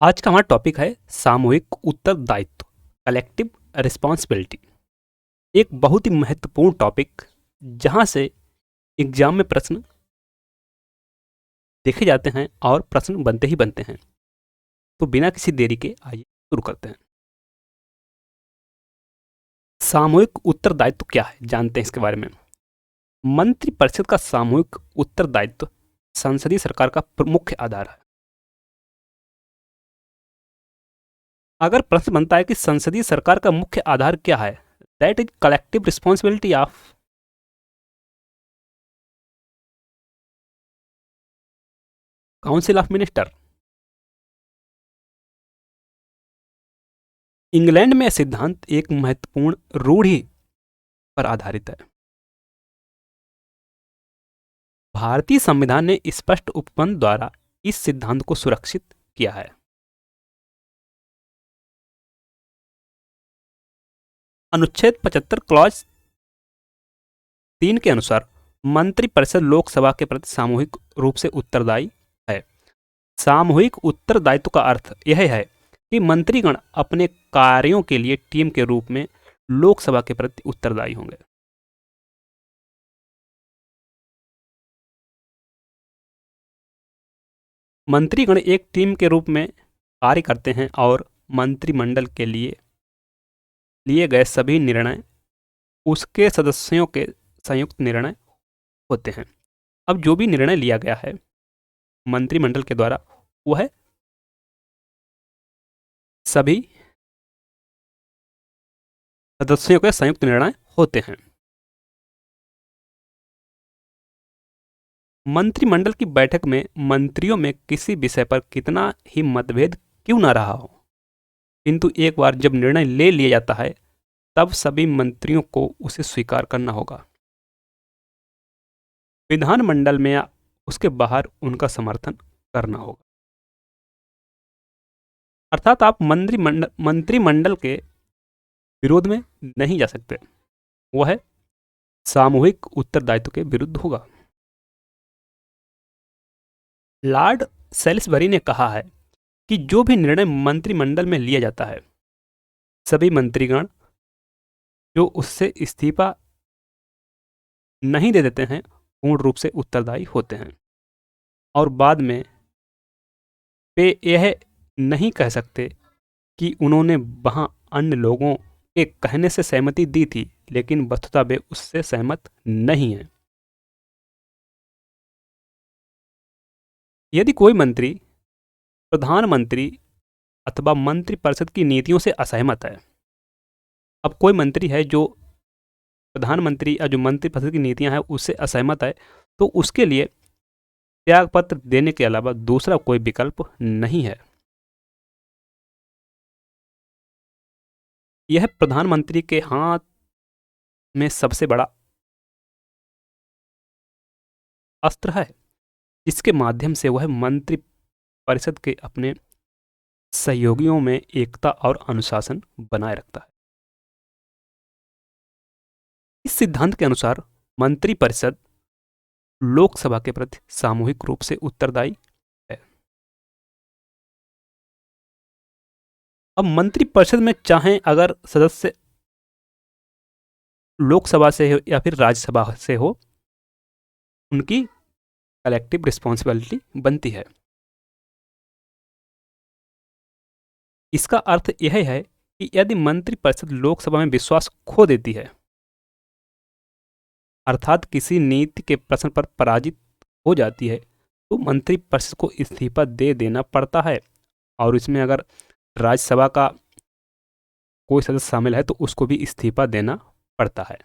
आज का हमारा टॉपिक है सामूहिक उत्तरदायित्व, कलेक्टिव रिस्पॉन्सिबिलिटी। एक बहुत ही महत्वपूर्ण टॉपिक जहां से एग्जाम में प्रश्न देखे जाते हैं और प्रश्न बनते ही बनते हैं। तो बिना किसी देरी के आइए शुरू करते हैं। सामूहिक उत्तरदायित्व क्या है, जानते हैं इसके बारे में। मंत्रिपरिषद का सामूहिक उत्तरदायित्व संसदीय सरकार का मुख्य आधार है। अगर प्रश्न बनता है कि संसदीय सरकार का मुख्य आधार क्या है, that is collective responsibility of council of minister. England में यह सिद्धांत एक महत्वपूर्ण रूढ़ि पर आधारित है। भारतीय संविधान ने स्पष्ट उपबंध द्वारा इस सिद्धांत को सुरक्षित किया है। अनुच्छेद 75 क्लॉज 3 के अनुसार मंत्रिपरिषद लोकसभा के प्रति सामूहिक रूप से उत्तरदायी है। सामूहिक उत्तरदायित्व का अर्थ यह है कि मंत्रीगण अपने कार्यों के लिए टीम के रूप में लोकसभा के प्रति उत्तरदायी होंगे। मंत्रीगण एक टीम के रूप में कार्य करते हैं और मंत्रिमंडल के लिए गए सभी निर्णय उसके सदस्यों के संयुक्त निर्णय होते हैं। अब जो भी निर्णय लिया गया है मंत्रिमंडल के द्वारा, वह सभी सदस्यों के संयुक्त निर्णय होते हैं। मंत्रिमंडल की बैठक में मंत्रियों में किसी विषय पर कितना ही मतभेद क्यों ना रहा हो, किंतु एक बार जब निर्णय ले लिया जाता है तब सभी मंत्रियों को उसे स्वीकार करना होगा। विधानमंडल में या उसके बाहर उनका समर्थन करना होगा। अर्थात आप मंत्रिमंडल के विरोध में नहीं जा सकते, वह सामूहिक उत्तरदायित्व के विरुद्ध होगा। लॉर्ड सेलिसबरी ने कहा है कि जो भी निर्णय मंत्रिमंडल में लिया जाता है, सभी मंत्रीगण जो उससे इस्तीफा नहीं दे देते हैं पूर्ण रूप से उत्तरदायी होते हैं और बाद में वे यह नहीं कह सकते कि उन्होंने वहां अन्य लोगों के कहने से सहमति दी थी, लेकिन वस्तुतः वे उससे सहमत नहीं हैं। यदि कोई मंत्री प्रधानमंत्री अथवा मंत्रिपरिषद की नीतियों से असहमत है, अब कोई मंत्री है जो प्रधानमंत्री या जो मंत्रिपरिषद की नीतियां हैं उससे असहमत है, तो उसके लिए त्यागपत्र देने के अलावा दूसरा कोई विकल्प नहीं है। यह प्रधानमंत्री के हाथ में सबसे बड़ा अस्त्र है, जिसके माध्यम से वह मंत्रिपरिषद के अपने सहयोगियों में एकता और अनुशासन बनाए रखता है। इस सिद्धांत के अनुसार मंत्रिपरिषद लोकसभा के प्रति सामूहिक रूप से उत्तरदायी है। अब मंत्रिपरिषद में चाहे अगर सदस्य लोकसभा से हो या फिर राज्यसभा से हो, उनकी कलेक्टिव रिस्पॉन्सिबिलिटी बनती है। इसका अर्थ यह है कि यदि मंत्रिपरिषद लोकसभा में विश्वास खो देती है, अर्थात किसी नीति के प्रश्न पर पराजित हो जाती है, तो मंत्रिपरिषद को इस्तीफा दे देना पड़ता है। और इसमें अगर राज्यसभा का कोई सदस्य शामिल है तो उसको भी इस्तीफा देना पड़ता है।